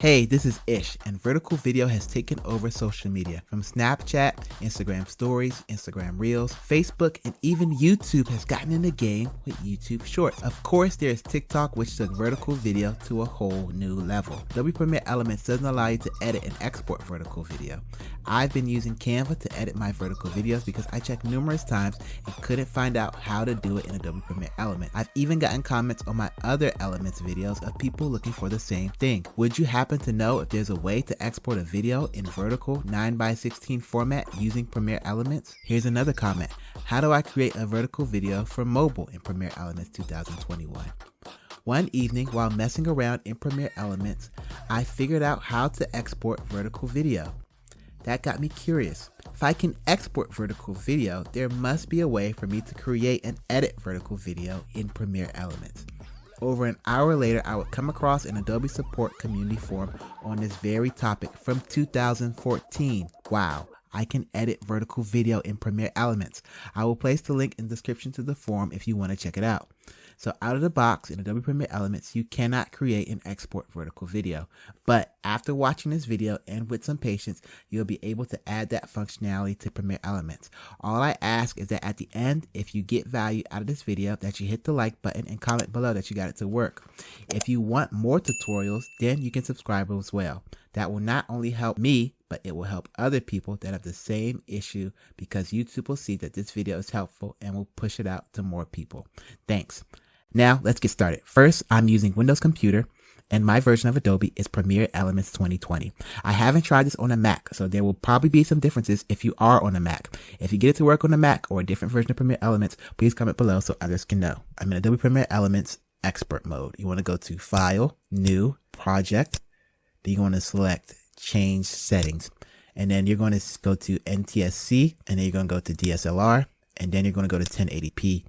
Hey, this is Ish, and vertical video has taken over social media. From Snapchat, Instagram Stories, Instagram Reels, Facebook, and even YouTube has gotten in the game with YouTube Shorts. Of course, there's TikTok, which took vertical video to a whole new level. Adobe Premiere Elements doesn't allow you to edit and export vertical video. I've been using Canva to edit my vertical videos because I checked numerous times and couldn't find out how to do it in Adobe Premiere Elements. I've even gotten comments on my other Elements videos of people looking for the same thing. Would you happen to know if there's a way to export a video in vertical 9:16 format using Premiere Elements? Here's another comment. How do I create a vertical video for mobile in Premiere Elements 2021? One evening while messing around in Premiere Elements, I figured out how to export vertical video. That got me curious. If I can export vertical video, there must be a way for me to create and edit vertical video in Premiere Elements. Over an hour later, I would come across an Adobe support community forum on this very topic from 2014. Wow, I can edit vertical video in Premiere Elements. I will place the link in the description to the forum if you want to check it out. So out of the box in Adobe Premiere Elements, you cannot create and export vertical video. But after watching this video and with some patience, you'll be able to add that functionality to Premiere Elements. All I ask is that at the end, if you get value out of this video, that you hit the like button and comment below that you got it to work. If you want more tutorials, then you can subscribe as well. That will not only help me, but it will help other people that have the same issue because YouTube will see that this video is helpful and will push it out to more people. Thanks. Now let's get started. First, I'm using Windows Computer and my version of Adobe is Premiere Elements 2020. I haven't tried this on a Mac, so there will probably be some differences if you are on a Mac. If you get it to work on a Mac or a different version of Premiere Elements, please comment below so others can know. I'm in Adobe Premiere Elements Expert mode. You want to go to File, New, Project. Then you want to select Change Settings. And then you're going to go to NTSC, and then you're going to go to DSLR, and then you're going to go to 1080p.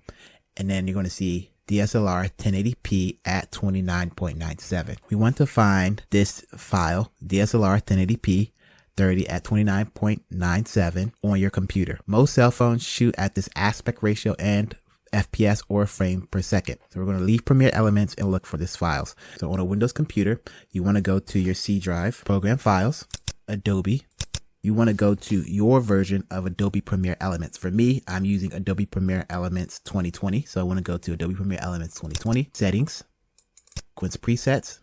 And then you're going to see DSLR 1080p at 29.97. We want to find this file, DSLR 1080p 30 at 29.97 on your computer. Most cell phones shoot at this aspect ratio and FPS or frame per second. So we're going to leave Premiere Elements and look for these files. So on a Windows computer, you want to go to your C drive, Program Files, Adobe. You want to go to your version of Adobe Premiere Elements. For me, I'm using Adobe Premiere Elements 2020. So I want to go to Adobe Premiere Elements 2020, Settings, Sequence Presets,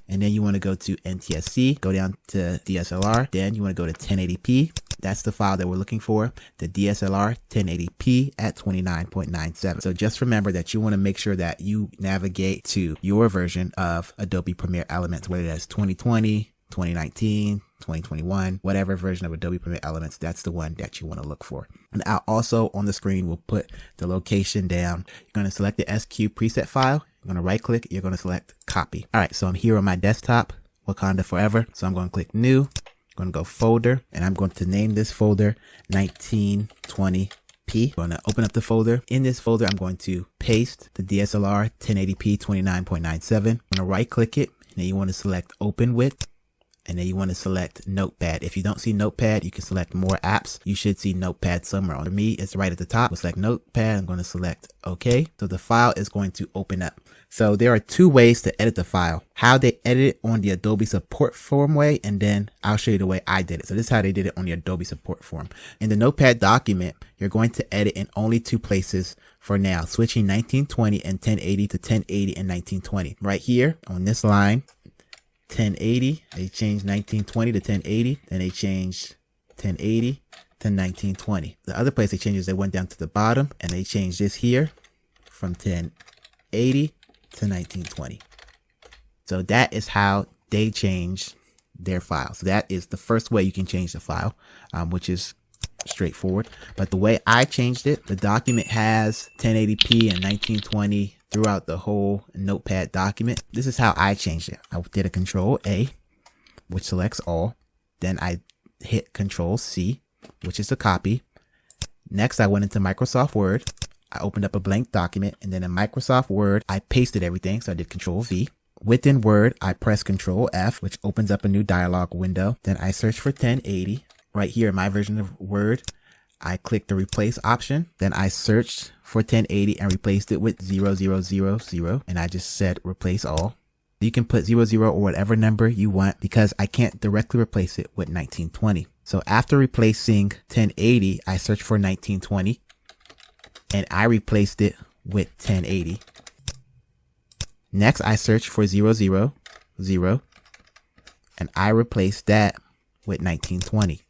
and then you want to go to NTSC, go down to DSLR, then you want to go to 1080p. That's the file that we're looking for, the DSLR 1080p at 29.97. So just remember that you want to make sure that you navigate to your version of Adobe Premiere Elements, whether that's 2020, 2019, 2021, whatever version of Adobe Premiere Elements, that's the one that you want to look for. And I'll also on the screen, we'll put the location down. You're going to select the SQ preset file. You're going to right click. You're going to select copy. All right. So I'm here on my desktop, Wakanda Forever. So I'm going to click new. I'm going to go folder and I'm going to name this folder 1920p. I'm going to open up the folder. In this folder, I'm going to paste the DSLR 1080p 29.97. I'm going to right click it. And then you want to select open with. And then you want to select Notepad. If you don't see Notepad, you can select more apps. You should see Notepad somewhere. On me, it's right at the top. We'll select Notepad. I'm going to select OK. So the file is going to open up. So there are two ways to edit the file. How they edit it on the Adobe support forum way, and then I'll show you the way I did it. So this is how they did it on the Adobe support forum. In the Notepad document, you're going to edit in only two places for now, switching 1920 and 1080 to 1080 and 1920. Right here on this line, 1080, they changed 1920 to 1080, then they changed 1080 to 1920. The other place they changed is they went down to the bottom and they changed this here from 1080 to 1920. So that is how they changed their file. So that is the first way you can change the file, which is straightforward. But the way I changed it, the document has 1080p and 1920 throughout the whole Notepad document. This is how I changed it. I did a Control A, which selects all. Then I hit Control C, which is a copy. Next, I went into Microsoft Word. I opened up a blank document, and then in Microsoft Word, I pasted everything. So I did Control V. Within Word, I press Control F, which opens up a new dialog window. Then I search for 1080. Right here in my version of Word, I clicked the replace option. Then I searched for 1080 and replaced it with 0000. And I just said replace all. You can put 00 or whatever number you want because I can't directly replace it with 1920. So after replacing 1080, I searched for 1920 and I replaced it with 1080. Next, I searched for 000 and I replaced that with 1920.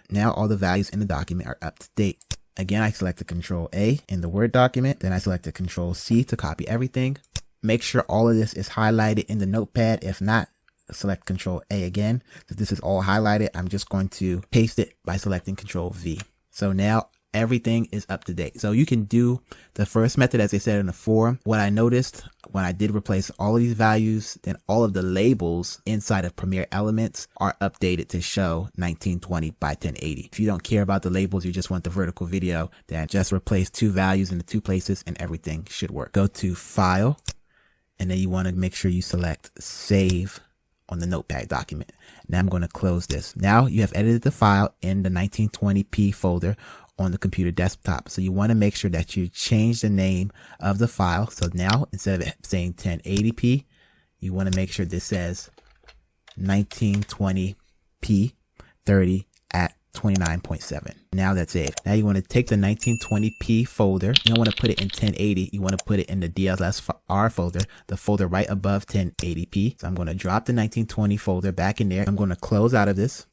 Now all the values in the document are up to date. Again, I selected Control A in the Word document. Then I selected Control C to copy everything. Make sure all of this is highlighted in the notepad. If not, select Control A again. If this is all highlighted, I'm just going to paste it by selecting Control V. So now everything is up to date. So you can do the first method as I said in the forum. What I noticed when I did replace all of these values, then all of the labels inside of Premiere Elements are updated to show 1920 by 1080. If you don't care about the labels, you just want the vertical video, then just replace two values in the two places and everything should work. Go to File, and then you want to make sure you select Save on the notepad document. Now I'm going to close this. Now you have edited the file in the 1920p folder on the computer desktop. So you want to make sure that you change the name of the file. So now instead of it saying 1080p, you want to make sure this says 1920p 30 at 29.7. Now that's it. Now you want to take the 1920p folder. You don't want to put it in 1080. You want to put it in the DSLR folder, the folder right above 1080p. So I'm going to drop the 1920 folder back in there. I'm going to close out of this.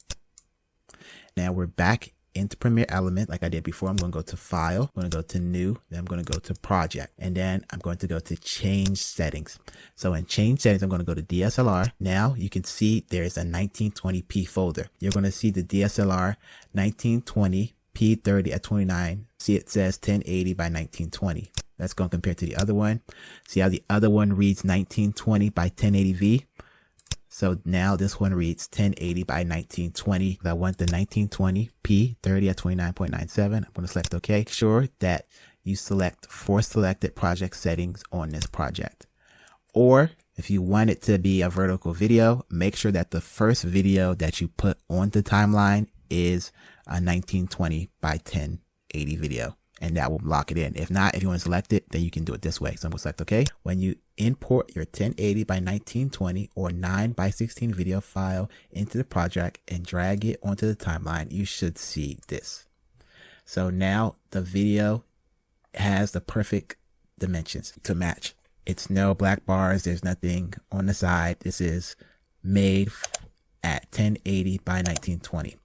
Now we're back into Premiere Element like I did before. I'm going to go to File, I'm going to go to New, then I'm going to go to Project, and then I'm going to go to Change Settings. So in Change Settings, I'm going to go to DSLR. Now you can see there's a 1920p folder. You're going to see the DSLR 1920p 30 at 29. See, it says 1080 by 1920. That's going to compare to the other one. See how the other one reads 1920 by 1080v. So now this one reads 1080 by 1920. I want the 1920p 30 at 29.97. I'm going to select OK. Make sure that you select for selected project settings on this project. Or if you want it to be a vertical video, make sure that the first video that you put on the timeline is a 1920 by 1080 video. And that will lock it in. If not, if you want to select it, then you can do it this way. So I'm going to select OK. When you import your 1080 by 1920 or 9 by 16 video file into the project and drag it onto the timeline, you should see this. So now the video has the perfect dimensions to match. It's no black bars. There's nothing on the side. This is made at 1080 by 1920. I'm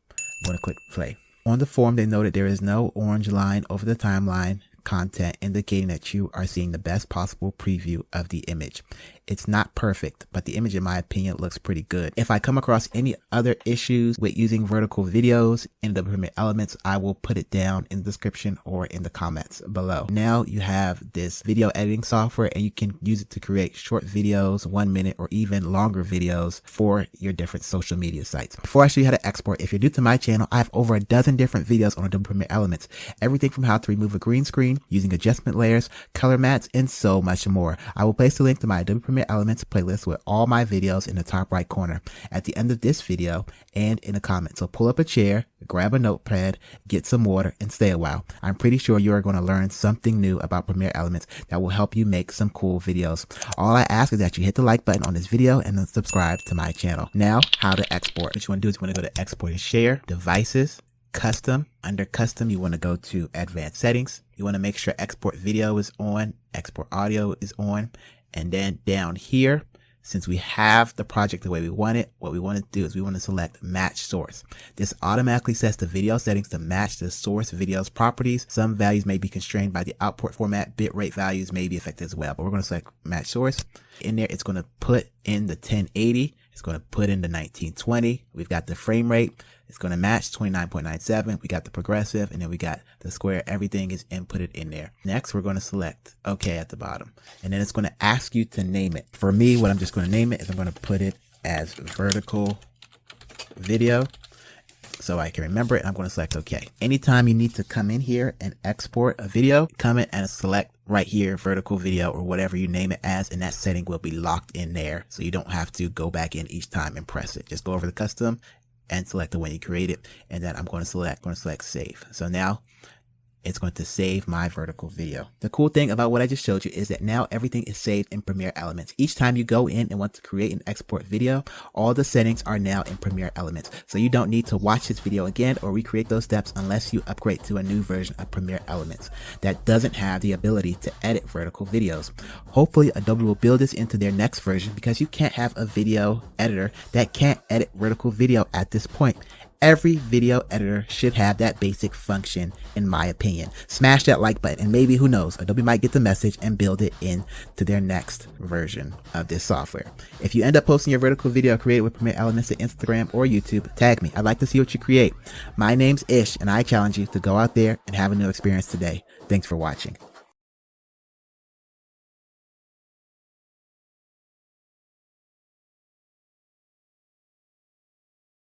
going to click play. On the forum, they noted there is no orange line over the timeline content indicating that you are seeing the best possible preview of the image. It's not perfect, but the image in my opinion looks pretty good. If I come across any other issues with using vertical videos in the Premiere Elements, I will put it down in the description or in the comments below. Now you have this video editing software and you can use it to create short videos, 1 minute or even longer videos for your different social media sites. Before I show you how to export, if you're new to my channel, I have over a dozen different videos on Adobe Premiere Elements. Everything from how to remove a green screen, using adjustment layers, color mats, and so much more. I will place the link to my Adobe Premiere Elements playlist with all my videos in the top right corner at the end of this video and in the comments. So pull up a chair, grab a notepad, get some water, and stay a while. I'm pretty sure you are going to learn something new about Premiere Elements that will help you make some cool videos. All I ask is that you hit the like button on this video and then subscribe to my channel. Now, how to export. What you want to do is you want to go to Export and Share, Devices, Custom. Under Custom, you want to go to Advanced Settings. You want to make sure Export Video is on, Export Audio is on, and then down here, since we have the project the way we want it, what we want to do is we want to select Match Source. This automatically sets the video settings to match the source video's properties. Some values may be constrained by the output format. Bitrate values may be affected as well, but we're going to select Match Source. In there, it's going to put in the 1080. It's going to put in the 1920. We've got the frame rate. It's going to match 29.97. We got the progressive, and then we got the square. Everything is inputted in there. Next, we're going to select OK at the bottom, and then it's going to ask you to name it. For me, what I'm just going to name it is I'm going to put it as vertical video so I can remember it. I'm going to select OK. Anytime you need to come in here and export a video, come in and select right here, vertical video or whatever you name it as, and that setting will be locked in there. So you don't have to go back in each time and press it. Just go over the custom and select the one you created. And then I'm going to select save. So now it's going to save my vertical video. The cool thing about what I just showed you is that now everything is saved in Premiere Elements. Each time you go in and want to create and export video, all the settings are now in Premiere Elements. So you don't need to watch this video again or recreate those steps unless you upgrade to a new version of Premiere Elements that doesn't have the ability to edit vertical videos. Hopefully Adobe will build this into their next version, because you can't have a video editor that can't edit vertical video at this point. Every video editor should have that basic function, in my opinion. Smash that like button, and maybe, who knows, Adobe might get the message and build it into their next version of this software. If you end up posting your vertical video created with Premiere Elements to Instagram or YouTube, tag me. I'd like to see what you create. My name's Ish, and I challenge you to go out there and have a new experience today. Thanks for watching.